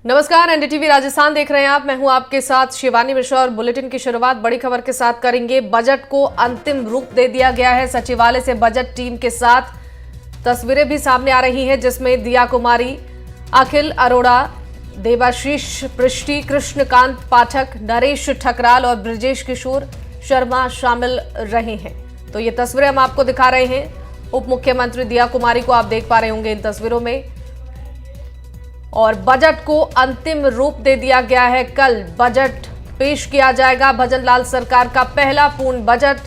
नमस्कार, एनडीटीवी राजस्थान देख रहे हैं आप। मैं हूं आपके साथ शिवानी मिश्रा और बुलेटिन की शुरुआत बड़ी खबर के साथ करेंगे। बजट को अंतिम रूप दे दिया गया है। सचिवालय से बजट टीम के साथ तस्वीरें भी सामने आ रही हैं, जिसमें दिया कुमारी, अखिल अरोड़ा, देवाशीष पृष्टि, कृष्णकांत पाठक, नरेश ठकराल और ब्रजेश किशोर शर्मा शामिल रहे हैं। तो ये तस्वीरें हम आपको दिखा रहे हैं। उप मुख्यमंत्री दिया कुमारी को आप देख पा रहे होंगे इन तस्वीरों में। और बजट को अंतिम रूप दे दिया गया है। कल बजट पेश किया जाएगा। भजन लाल सरकार का पहला पूर्ण बजट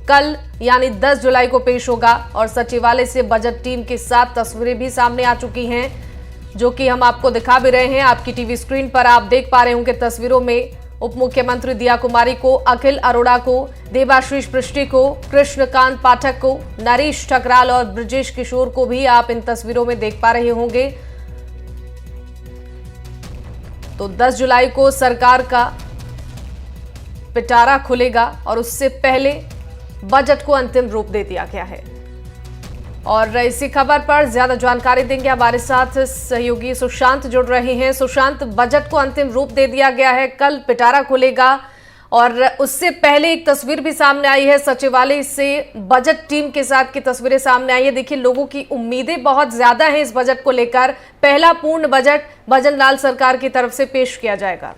कल यानी 10 जुलाई को पेश होगा। और सचिवालय से बजट टीम के साथ तस्वीरें भी सामने आ चुकी हैं, जो कि हम आपको दिखा भी रहे हैं। आपकी टीवी स्क्रीन पर आप देख पा रहे होंगे तस्वीरों में उप मुख्यमंत्री दिया कुमारी को, अखिल अरोड़ा को, देवाशीष पृष्टि को, कृष्णकांत पाठक को, नरेश ठकराल और ब्रजेश किशोर को भी आप इन तस्वीरों में देख पा रहे होंगे। तो 10 जुलाई को सरकार का पिटारा खुलेगा और उससे पहले बजट को अंतिम रूप दे दिया गया है। और इसी खबर पर ज्यादा जानकारी देंगे हमारे साथ सहयोगी सुशांत जुड़ रहे हैं। सुशांत, बजट को अंतिम रूप दे दिया गया है, कल पिटारा खुलेगा और उससे पहले एक तस्वीर भी सामने आई है। सचिवालय से बजट टीम के साथ की तस्वीरें सामने आई है। देखिए, लोगों की उम्मीदें बहुत ज्यादा हैं इस बजट को लेकर। पहला पूर्ण बजट भजन लाल सरकार की तरफ से पेश किया जाएगा।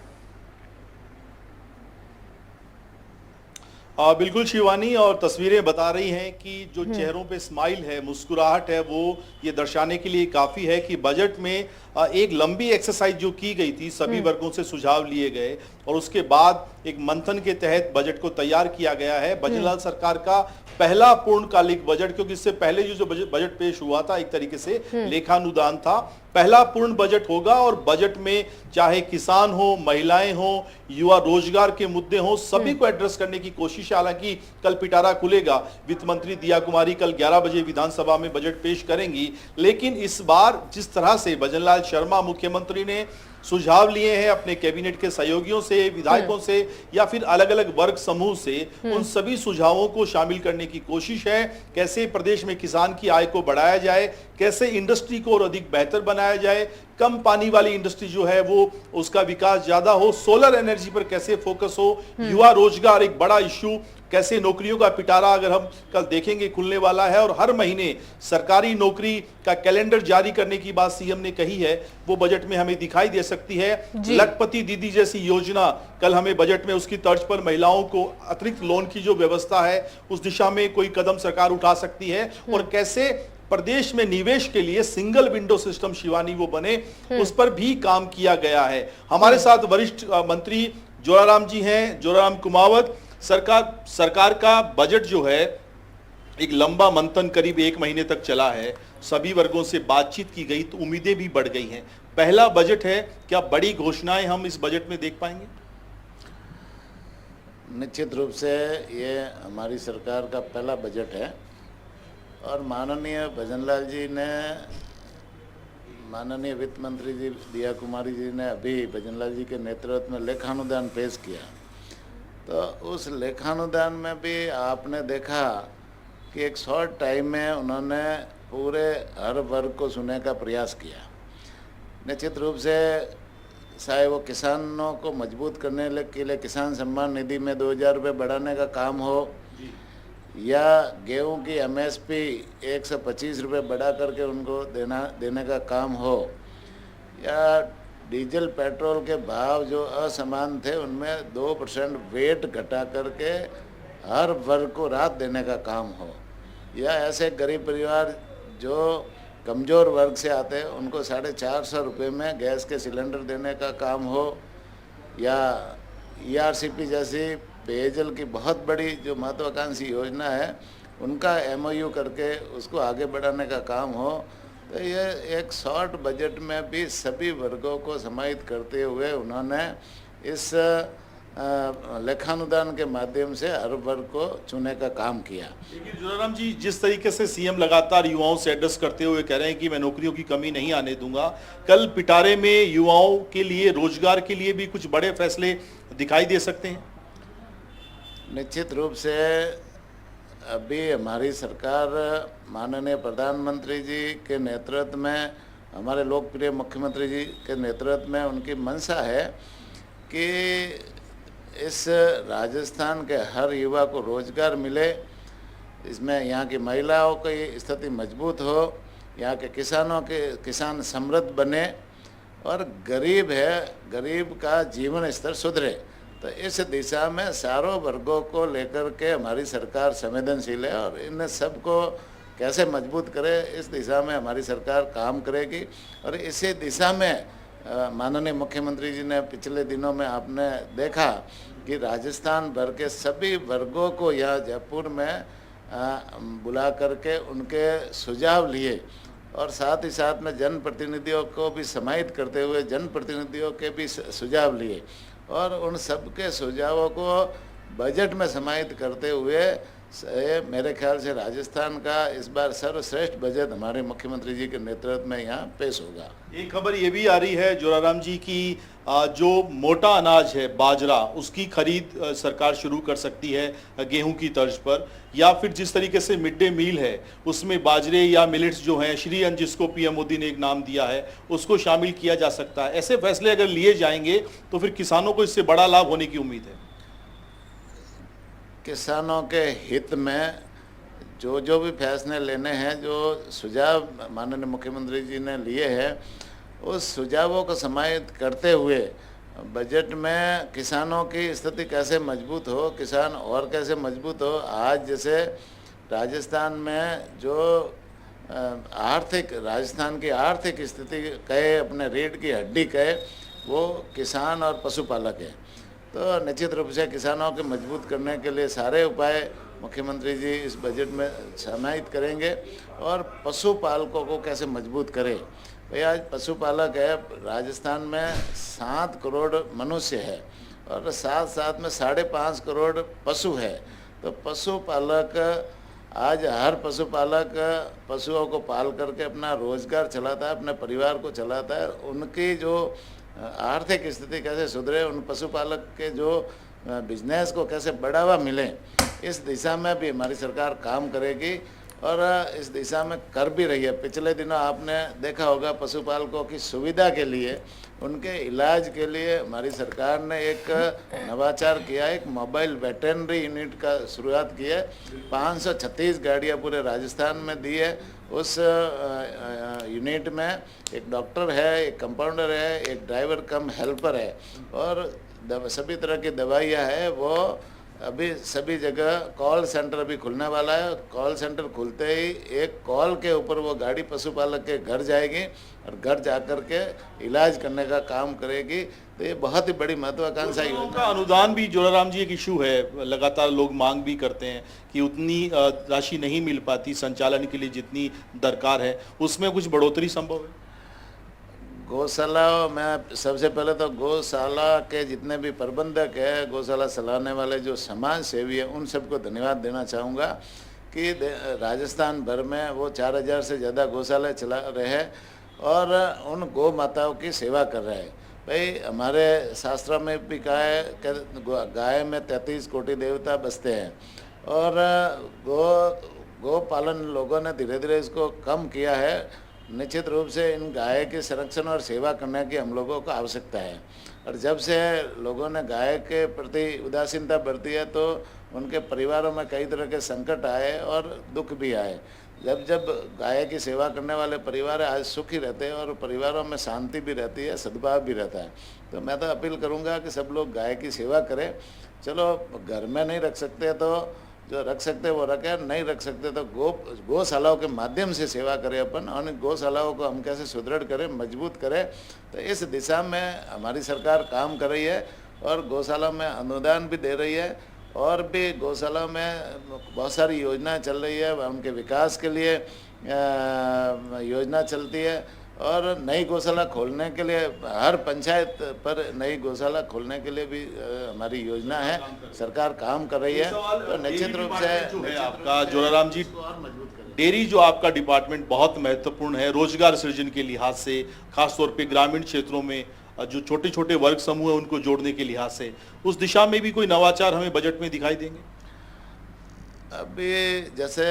बिल्कुल शिवानी, और तस्वीरें बता रही हैं कि जो चेहरों पे स्माइल है, मुस्कुराहट है, वो ये दर्शाने के लिए काफ़ी है कि बजट में एक लंबी एक्सरसाइज जो की गई थी, सभी वर्गों से सुझाव लिए गए और उसके बाद एक मंथन के तहत बजट को तैयार किया गया है। भजनलाल सरकार का पहला पूर्णकालिक बजट, क्योंकि इससे पहले जो बजट पेश हुआ था एक तरीके से लेखानुदान था, पहला पूर्ण बजट होगा। और बजट में चाहे किसान हो, महिलाएं हो, युवा रोजगार के मुद्दे हो, सभी को एड्रेस करने की कोशिश है। हालांकि कल पिटारा खुलेगा, वित्त मंत्री दिया कुमारी कल 11 बजे विधानसभा में बजट पेश करेंगी। लेकिन इस बार जिस तरह से भजनलाल शर्मा मुख्यमंत्री ने सुझाव लिए हैं अपने कैबिनेट के सहयोगियों से, विधायकों से या फिर अलग अलग वर्ग समूह से, उन सभी सुझावों को शामिल करने की कोशिश है। कैसे प्रदेश में किसान की आय को बढ़ाया जाए, कैसे इंडस्ट्री को और अधिक बेहतर बनाया जाए, कम पानी वाली इंडस्ट्री जो है वो उसका विकास ज्यादा हो, सोलर एनर्जी पर कैसे फोकस हो, युवा रोजगार एक बड़ा इश्यू, कैसे नौकरियों का पिटारा अगर हम कल देखेंगे खुलने वाला है। और हर महीने सरकारी नौकरी का कैलेंडर जारी करने की बात सीएम ने कही है, वो बजट में हमें दिखाई दे सकती है। लखपति दीदी जैसी योजना कल हमें बजट में, उसकी तर्ज पर महिलाओं को अतिरिक्त लोन की जो व्यवस्था है उस दिशा में कोई कदम सरकार उठा सकती है। और कैसे प्रदेश में निवेश के लिए सिंगल विंडो सिस्टम शिवानी वो बने, उस पर भी काम किया गया है। हमारे साथ वरिष्ठ मंत्री जोराराम जी हैं, जोराराम कुमावत। सरकार का बजट जो है एक लंबा मंथन करीब 1 महीने तक चला है, सभी वर्गों से बातचीत की गई तो उम्मीदें भी बढ़ गई हैं। पहला बजट है, क्या बड़ी घोषणाएं हम इस बजट में देख पाएंगे? निश्चित रूप से ये हमारी सरकार का पहला बजट है और माननीय भजनलाल जी ने, माननीय वित्त मंत्री जी दिया कुमारी जी ने अभी भजनलाल जी के नेतृत्व में लेखानुदान पेश किया। तो उस लेखानुदान में भी आपने देखा कि एक शॉर्ट टाइम में उन्होंने पूरे हर वर्ग को सुनने का प्रयास किया। निश्चित रूप से चाहे वो किसानों को मजबूत करने के लिए किसान सम्मान निधि में 2000 रुपये बढ़ाने का काम हो, या गेहूं की एमएसपी 125 रुपये बढ़ा करके उनको देने का काम हो, या डीजल पेट्रोल के भाव जो असमान थे उनमें 2% वेट घटा करके हर वर्ग को राहत देने का काम हो, या ऐसे गरीब परिवार जो कमज़ोर वर्ग से आते हैं उनको 450 रुपये में गैस के सिलेंडर देने का काम हो, या ईआरसीपी जैसी पेयजल की बहुत बड़ी जो महत्वाकांक्षी योजना है उनका एमओयू करके उसको आगे बढ़ाने का काम हो। तो ये एक शॉर्ट बजट में भी सभी वर्गों को समाहित करते हुए उन्होंने इस लेखानुदान के माध्यम से हर वर्ग को चुने का काम किया। लेकिन जोराराम जी, जिस तरीके से सीएम लगातार युवाओं से एड्रेस करते हुए कह रहे हैं कि मैं नौकरियों की कमी नहीं आने दूंगा, कल पिटारे में युवाओं के लिए, रोजगार के लिए भी कुछ बड़े फैसले दिखाई दे सकते हैं? निश्चित रूप से अभी हमारी सरकार माननीय प्रधानमंत्री जी के नेतृत्व में हमारे लोकप्रिय मुख्यमंत्री जी के नेतृत्व में उनकी मंशा है कि इस राजस्थान के हर युवा को रोजगार मिले, इसमें यहाँ की महिलाओं की स्थिति मजबूत हो, यहाँ के किसान समृद्ध बने और गरीब का जीवन स्तर सुधरे। तो इस दिशा में सारों वर्गों को लेकर के हमारी सरकार संवेदनशील है और इन सबको कैसे मजबूत करे इस दिशा में हमारी सरकार काम करेगी। और इसी दिशा में माननीय मुख्यमंत्री जी ने पिछले दिनों में आपने देखा कि राजस्थान भर के सभी वर्गों को यहाँ जयपुर में बुला करके उनके सुझाव लिए और साथ ही साथ में जनप्रतिनिधियों को भी समाहित करते हुए जनप्रतिनिधियों के भी सुझाव लिए और उन सबके सुझावों को बजट में समाहित करते हुए मेरे ख्याल से राजस्थान का इस बार सर्वश्रेष्ठ बजट हमारे मुख्यमंत्री जी के नेतृत्व में यहाँ पेश होगा। एक खबर ये भी आ रही है जोराराम जी की जो मोटा अनाज है बाजरा, उसकी खरीद सरकार शुरू कर सकती है गेहूं की तर्ज पर, या फिर जिस तरीके से मिड डे मील है उसमें बाजरे या मिलेट्स जो हैं, श्री अन्न जिसको पीएम मोदी ने एक नाम दिया है, उसको शामिल किया जा सकता है। ऐसे फैसले अगर लिए जाएंगे तो फिर किसानों को इससे बड़ा लाभ होने की उम्मीद है। किसानों के हित में जो भी फैसले लेने हैं, जो सुझाव माननीय मुख्यमंत्री जी ने लिए हैं, उस सुझावों को समाहित करते हुए बजट में किसानों की स्थिति कैसे मजबूत हो, किसान और कैसे मजबूत हो। आज जैसे राजस्थान में जो राजस्थान की आर्थिक स्थिति कहे, अपने रीढ़ की हड्डी कहे, वो किसान और पशुपालक है। तो निश्चित रूप से किसानों के मजबूत करने के लिए सारे उपाय मुख्यमंत्री जी इस बजट में समाहित करेंगे और पशुपालकों को कैसे मजबूत करें। भाई आज पशुपालक है, राजस्थान में 7 करोड़ मनुष्य है और साथ में 5.5 करोड़ पशु है। तो पशुपालक आज हर पशुपालक पशुओं को पाल करके अपना रोजगार चलाता है, अपने परिवार को चलाता है। उनकी जो आर्थिक स्थिति कैसे सुधरे, उन पशुपालक के जो बिजनेस को कैसे बढ़ावा मिले, इस दिशा में भी हमारी सरकार काम करेगी और इस दिशा में कर भी रही है। पिछले दिनों आपने देखा होगा पशुपालकों की सुविधा के लिए, उनके इलाज के लिए हमारी सरकार ने एक नवाचार किया, एक मोबाइल वेटरनरी यूनिट का शुरुआत की है। 536 गाड़ियाँ पूरे राजस्थान में दी है। उस यूनिट में एक डॉक्टर है, एक कंपाउंडर है, एक ड्राइवर कम हेल्पर है और सभी तरह की दवाइयाँ है। वो अभी सभी जगह कॉल सेंटर भी खुलने वाला है। कॉल सेंटर खुलते ही एक कॉल के ऊपर वो गाड़ी पशुपालक के घर जाएगी और घर जाकर के इलाज करने का काम करेगी। तो ये बहुत ही बड़ी महत्वाकांक्षा योजना का अनुदान भी जोराराम जी एक इशू है, लगातार लोग मांग भी करते हैं कि उतनी राशि नहीं मिल पाती संचालन के लिए जितनी दरकार है, उसमें कुछ बढ़ोतरी संभव है? गौशाला में सबसे पहले तो गौशाला के जितने भी प्रबंधक है, गौशाला चलाने वाले जो समाज सेवी है, उन सबको धन्यवाद देना चाहूँगा कि राजस्थान भर में वो 4000 से ज़्यादा गौशाला चला रहे हैं और उन गौ माताओं की सेवा कर रहे हैं। भाई हमारे शास्त्र में भी कहा है कि गाय में 33 कोटि देवता बसते हैं और गौ पालन लोगों ने धीरे धीरे इसको कम किया है। निश्चित रूप से इन गाय के संरक्षण और सेवा करने की हम लोगों को आवश्यकता है और जब से लोगों ने गाय के प्रति उदासीनता बरती है तो उनके परिवारों में कई तरह के संकट आए और दुख भी आए। जब गाय की सेवा करने वाले परिवार आज सुखी रहते हैं और परिवारों में शांति भी रहती है, सद्भाव भी रहता है। तो मैं तो अपील करूंगा कि सब लोग गाय की सेवा करें। चलो घर में नहीं रख सकते तो जो रख सकते वो रखें, नहीं रख सकते तो गौशालाओं के माध्यम से सेवा करें अपन और गौशालाओं को हम कैसे सुदृढ़ करें, मजबूत करें। तो इस दिशा में हमारी सरकार काम कर रही है और गौशाला में अनुदान भी दे रही है और भी गौशाला में बहुत सारी योजनाएं चल रही है, उनके विकास के लिए योजना चलती है और नई गौशाला खोलने के लिए हर पंचायत पर नई गौशाला खोलने के लिए भी हमारी योजना है, सरकार काम कर रही है। तो निश्चित रूप से जो है आपका जोराराम जी, डेयरी जो आपका डिपार्टमेंट बहुत महत्वपूर्ण है रोजगार सृजन के लिहाज से, खासतौर पे ग्रामीण क्षेत्रों में जो छोटे छोटे वर्ग समूह है उनको जोड़ने के लिहाज से, उस दिशा में भी कोई नवाचार हमें बजट में दिखाई देंगे? अभी जैसे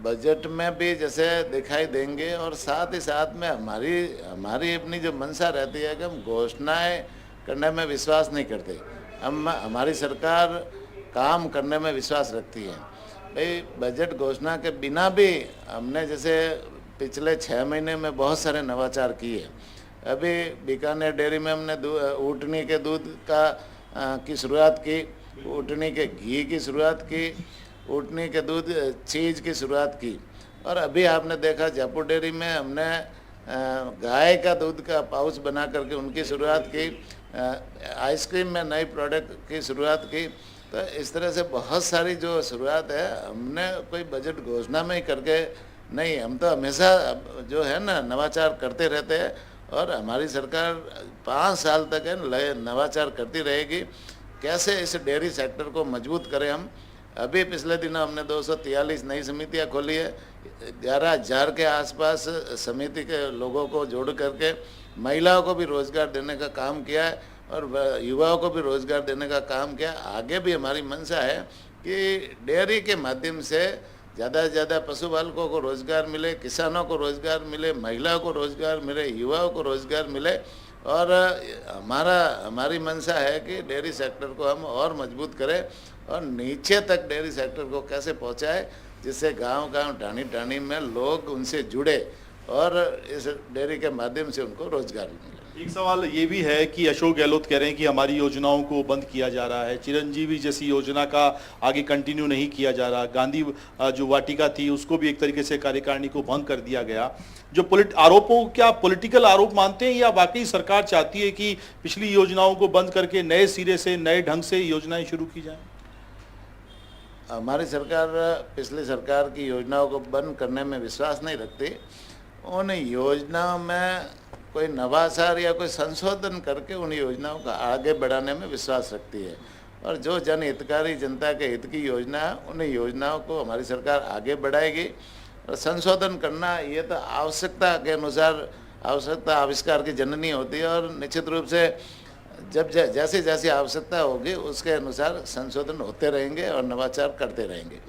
बजट में भी जैसे दिखाई देंगे, और साथ ही साथ में हमारी अपनी जो मंशा रहती है कि हम घोषणाएं करने में विश्वास नहीं करते। हम हमारी सरकार काम करने में विश्वास रखती है। भाई बजट घोषणा के बिना भी हमने जैसे पिछले 6 महीने में बहुत सारे नवाचार किए। अभी बीकानेर डेयरी में हमने ऊँटनी के दूध की शुरुआत की, ऊँटनी के घी की शुरुआत की, ऊँटनी के दूध चीज़ की शुरुआत की। और अभी आपने देखा जयपुर डेयरी में हमने गाय का दूध का पाउच बना करके उनकी शुरुआत की, आइसक्रीम में नई प्रोडक्ट की शुरुआत की। तो इस तरह से बहुत सारी जो शुरुआत है हमने कोई बजट घोषणा में ही करके नहीं, हम तो हमेशा जो है ना नवाचार करते रहते हैं, और हमारी सरकार 5 साल तक है नवाचार करती रहेगी। कैसे इस डेयरी सेक्टर को मजबूत करें हम। अभी पिछले दिनों हमने 243 नई समितियां खोली है, 11,000 के आसपास समिति के लोगों को जोड़ करके महिलाओं को भी रोजगार देने का काम किया है, और युवाओं को भी रोजगार देने का काम किया। आगे भी हमारी मंशा है कि डेयरी के माध्यम से ज़्यादा से ज़्यादा पशुपालकों को रोज़गार मिले, किसानों को रोज़गार मिले, महिलाओं को रोज़गार मिले, युवाओं को रोज़गार मिले। और हमारी मंशा है कि डेयरी सेक्टर को हम और मजबूत करें, और नीचे तक डेयरी सेक्टर को कैसे पहुंचाए जिससे गांव-गांव, ढाणी-ढाणी में लोग उनसे जुड़े और इस डेयरी के माध्यम से उनको रोज़गार मिले। एक सवाल ये भी है कि अशोक गहलोत कह रहे हैं कि हमारी योजनाओं को बंद किया जा रहा है, चिरंजीवी जैसी योजना का आगे कंटिन्यू नहीं किया जा रहा, गांधी जो वाटिका थी उसको भी एक तरीके से कार्यकारिणी को भंग कर दिया गया। जो आरोपों, क्या पॉलिटिकल आरोप मानते हैं या वाकई सरकार चाहती है कि पिछली योजनाओं को बंद करके नए सिरे से, नए ढंग से योजनाएं शुरू की जाएं? हमारी सरकार पिछली सरकार की योजनाओं को बंद करने में विश्वास नहीं रखती। उन योजनाओं में कोई नवाचार या कोई संशोधन करके उन योजनाओं को आगे बढ़ाने में विश्वास रखती है। और जो जनहितकारी, जनता के हित की योजना है, उन योजनाओं को हमारी सरकार आगे बढ़ाएगी। और संशोधन करना ये तो आवश्यकता के अनुसार, आवश्यकता आविष्कार की जननी होती है, और निश्चित रूप से जब जैसी जैसी आवश्यकता होगी उसके अनुसार संशोधन होते रहेंगे और नवाचार करते रहेंगे।